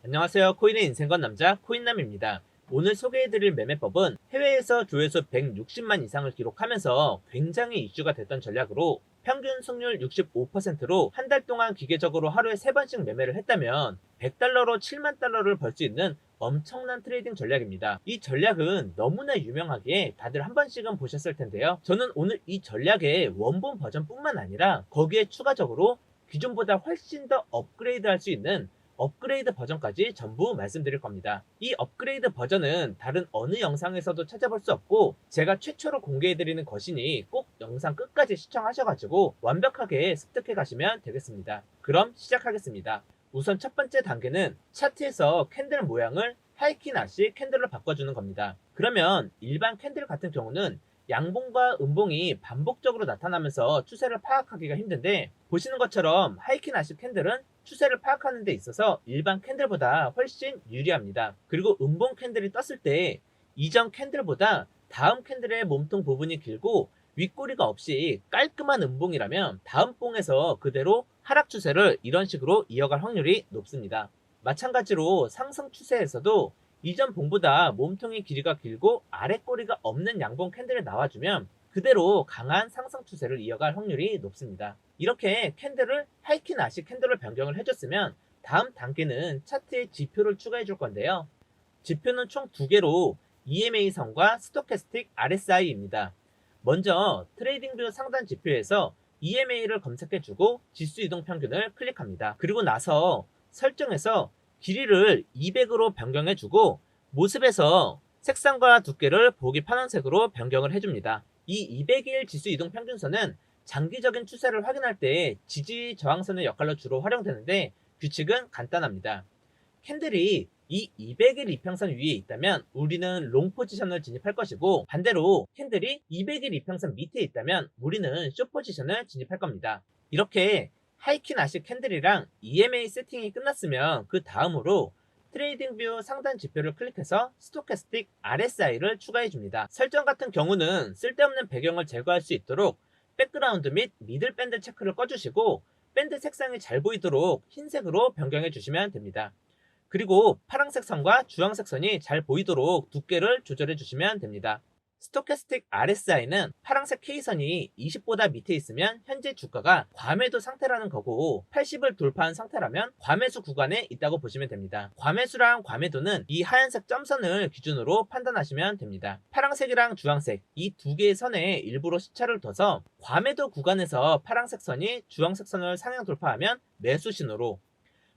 안녕하세요. 코인의 인생건 남자 코인남입니다. 오늘 소개해드릴 매매법은 해외에서 조회수 160만 이상을 기록하면서 굉장히 이슈가 됐던 전략으로 평균 승률 65%로 한 달 동안 기계적으로 하루에 3번씩 매매를 했다면 100달러로 7만 달러를 벌 수 있는 엄청난 트레이딩 전략입니다. 이 전략은 너무나 유명하기에 다들 한 번씩은 보셨을 텐데요. 저는 오늘 이 전략의 원본 버전뿐만 아니라 거기에 추가적으로 기존보다 훨씬 더 업그레이드 할 수 있는 업그레이드 버전까지 전부 말씀드릴 겁니다. 이 업그레이드 버전은 다른 어느 영상에서도 찾아볼 수 없고 제가 최초로 공개해드리는 것이니 꼭 영상 끝까지 시청하셔가지고 완벽하게 습득해 가시면 되겠습니다. 그럼 시작하겠습니다. 우선 첫 번째 단계는 차트에서 캔들 모양을 하이키 나시 캔들로 바꿔주는 겁니다. 그러면 일반 캔들 같은 경우는 양봉과 음봉이 반복적으로 나타나면서 추세를 파악하기가 힘든데, 보시는 것처럼 하이키 나시 캔들은 추세를 파악하는 데 있어서 일반 캔들보다 훨씬 유리합니다. 그리고 음봉 캔들이 떴을 때 이전 캔들보다 다음 캔들의 몸통 부분이 길고 윗꼬리가 없이 깔끔한 음봉이라면 다음 봉에서 그대로 하락 추세를 이런 식으로 이어갈 확률이 높습니다. 마찬가지로 상승 추세에서도 이전 봉보다 몸통의 길이가 길고 아랫꼬리가 없는 양봉 캔들이 나와주면 그대로 강한 상승 추세를 이어갈 확률이 높습니다. 이렇게 캔들을 하이키 나시 캔들로 변경을 해줬으면 다음 단계는 차트에 지표를 추가해 줄 건데요. 지표는 총 2개로 EMA선과 스토캐스틱 RSI입니다. 먼저 트레이딩뷰 상단 지표에서 EMA를 검색해주고 지수 이동 평균을 클릭합니다. 그리고 나서 설정에서 길이를 200으로 변경해주고 모습에서 색상과 두께를 보기 편한 색으로 변경을 해줍니다. 이 200일 지수 이동 평균선은 장기적인 추세를 확인할 때 지지 저항선의 역할로 주로 활용되는데 규칙은 간단합니다. 캔들이 이 200일 이평선 위에 있다면 우리는 롱 포지션을 진입할 것이고, 반대로 캔들이 200일 이평선 밑에 있다면 우리는 숏 포지션을 진입할 겁니다. 이렇게 하이키 나시 캔들이랑 EMA 세팅이 끝났으면 그 다음으로 트레이딩뷰 상단 지표를 클릭해서 스토캐스틱 RSI를 추가해 줍니다. 설정 같은 경우는 쓸데없는 배경을 제거할 수 있도록 백그라운드 및 미들 밴드 체크를 꺼주시고 밴드 색상이 잘 보이도록 흰색으로 변경해 주시면 됩니다. 그리고 파란색 선과 주황색 선이 잘 보이도록 두께를 조절해 주시면 됩니다. 스토캐스틱 RSI는 파란색 K선이 20보다 밑에 있으면 현재 주가가 과매도 상태라는 거고, 80을 돌파한 상태라면 과매수 구간에 있다고 보시면 됩니다. 과매수랑 과매도는 이 하얀색 점선을 기준으로 판단하시면 됩니다. 파란색이랑 주황색 이 2개의 선에 일부러 시차를 둬서 과매도 구간에서 파란색 선이 주황색 선을 상향 돌파하면 매수 신호로,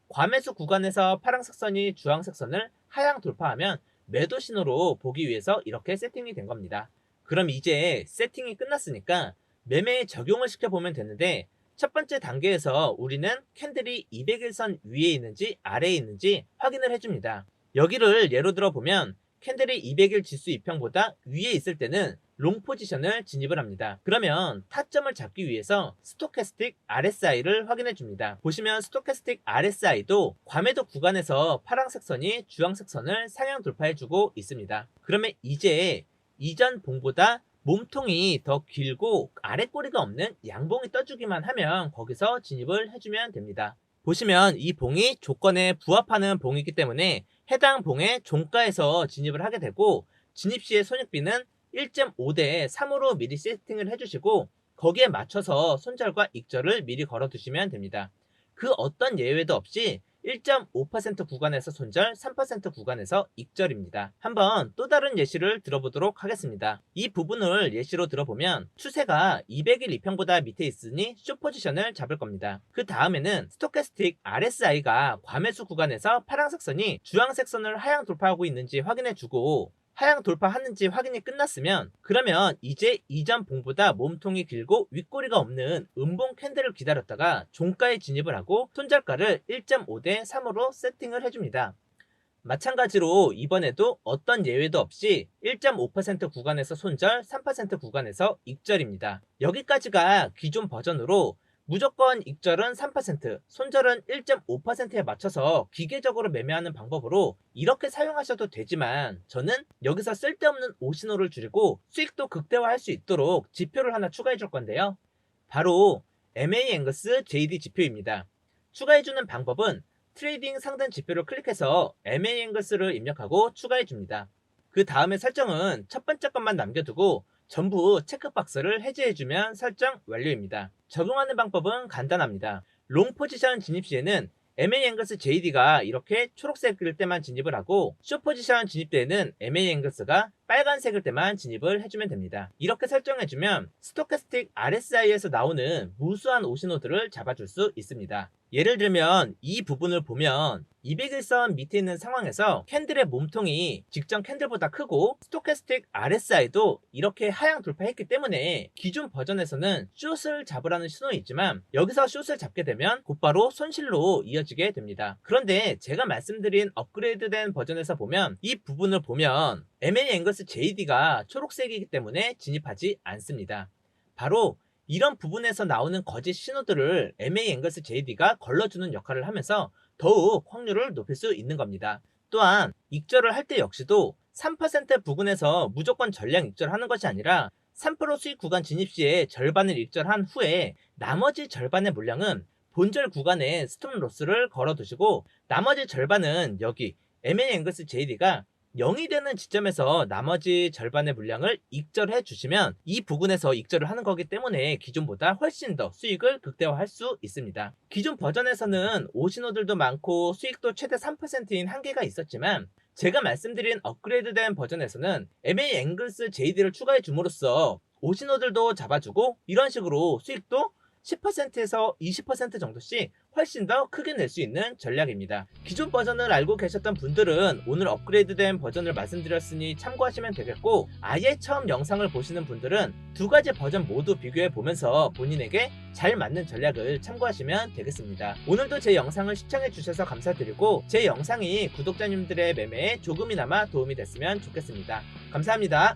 과매수 구간에서 파란색 선이 주황색 선을 하향 돌파하면 매도 신호로 보기 위해서 이렇게 세팅이 된 겁니다. 그럼 이제 세팅이 끝났으니까 매매에 적용을 시켜보면 되는데, 첫 번째 단계에서 우리는 캔들이 200일선 위에 있는지 아래에 있는지 확인을 해줍니다. 여기를 예로 들어 보면 캔들이 200일 지수 이평보다 위에 있을 때는 롱 포지션을 진입을 합니다. 그러면 타점을 잡기 위해서 스토캐스틱 RSI를 확인해 줍니다. 보시면 스토캐스틱 RSI도 과매도 구간에서 파란색 선이 주황색 선을 상향 돌파해 주고 있습니다. 그러면 이제 이전 봉보다 몸통이 더 길고 아랫꼬리가 없는 양봉이 떠주기만 하면 거기서 진입을 해주면 됩니다. 보시면 이 봉이 조건에 부합하는 봉이기 때문에 해당 봉의 종가에서 진입을 하게 되고, 진입 시의 손익비는 1.5대 3으로 미리 세팅을 해주시고 거기에 맞춰서 손절과 익절을 미리 걸어두시면 됩니다. 그 어떤 예외도 없이 1.5% 구간에서 손절, 3% 구간에서 익절입니다. 한번 또 다른 예시를 들어보도록 하겠습니다. 이 부분을 예시로 들어보면 추세가 200일 이평보다 밑에 있으니 숏 포지션을 잡을 겁니다. 그 다음에는 스토캐스틱 RSI가 과매수 구간에서 파란색 선이 주황색 선을 하향 돌파하고 있는지 확인해주고, 하향 돌파하는지 확인이 끝났으면 그러면 이제 이전 봉보다 몸통이 길고 윗꼬리가 없는 음봉 캔들을 기다렸다가 종가에 진입을 하고 손절가를 1.5대 3으로 세팅을 해줍니다. 마찬가지로 이번에도 어떤 예외도 없이 1.5% 구간에서 손절, 3% 구간에서 익절입니다. 여기까지가 기존 버전으로 무조건 익절은 3%, 손절은 1.5%에 맞춰서 기계적으로 매매하는 방법으로 이렇게 사용하셔도 되지만, 저는 여기서 쓸데없는 오신호를 줄이고 수익도 극대화할 수 있도록 지표를 하나 추가해 줄 건데요. 바로 MA 앵거스 JD 지표입니다. 추가해주는 방법은 트레이딩 상단 지표를 클릭해서 MA 앵글스를 입력하고 추가해 줍니다. 그 다음에 설정은 첫 번째 것만 남겨두고 전부 체크박스를 해제해주면 설정 완료입니다. 적용하는 방법은 간단합니다. 롱 포지션 진입 시에는 MA 앵글스 JD가 이렇게 초록색일 때만 진입을 하고 숏 포지션 진입 때에는 MA 앵글스가 빨간색일 때만 진입을 해주면 됩니다. 이렇게 설정해주면 스토캐스틱 RSI에서 나오는 무수한 오신호들을 잡아줄 수 있습니다. 예를 들면 이 부분을 보면 200일선 밑에 있는 상황에서 캔들의 몸통이 직전 캔들보다 크고 스토캐스틱 RSI도 이렇게 하향 돌파했기 때문에 기존 버전에서는 숏을 잡으라는 신호가 있지만 여기서 숏을 잡게 되면 곧바로 손실로 이어지게 됩니다. 그런데 제가 말씀드린 업그레이드된 버전에서 보면 이 부분을 보면 MA 앵글스 JD가 초록색이기 때문에 진입하지 않습니다. 바로 이런 부분에서 나오는 거짓 신호들을 MA 앵글스 JD가 걸러주는 역할을 하면서 더욱 확률을 높일 수 있는 겁니다. 또한 익절을 할 때 역시도 3% 부근에서 무조건 전량 익절하는 것이 아니라 3% 수익 구간 진입 시에 절반을 익절한 후에 나머지 절반의 물량은 본절 구간에 스톱 로스를 걸어두시고 나머지 절반은 여기 MA 앵글스 JD가 0이 되는 지점에서 나머지 절반의 물량을 익절해 주시면 이 부분에서 익절을 하는 거기 때문에 기존보다 훨씬 더 수익을 극대화할 수 있습니다. 기존 버전에서는 오신호들도 많고 수익도 최대 3%인 한계가 있었지만 제가 말씀드린 업그레이드된 버전에서는 MA 앵글스 JD를 추가해 줌으로써 오신호들도 잡아주고 이런 식으로 수익도 10%에서 20% 정도씩 훨씬 더 크게 낼 수 있는 전략입니다. 기존 버전을 알고 계셨던 분들은 오늘 업그레이드된 버전을 말씀드렸으니 참고하시면 되겠고 아예 처음 영상을 보시는 분들은 두 가지 버전 모두 비교해 보면서 본인에게 잘 맞는 전략을 참고하시면 되겠습니다. 오늘도 제 영상을 시청해 주셔서 감사드리고 제 영상이 구독자님들의 매매에 조금이나마 도움이 됐으면 좋겠습니다. 감사합니다.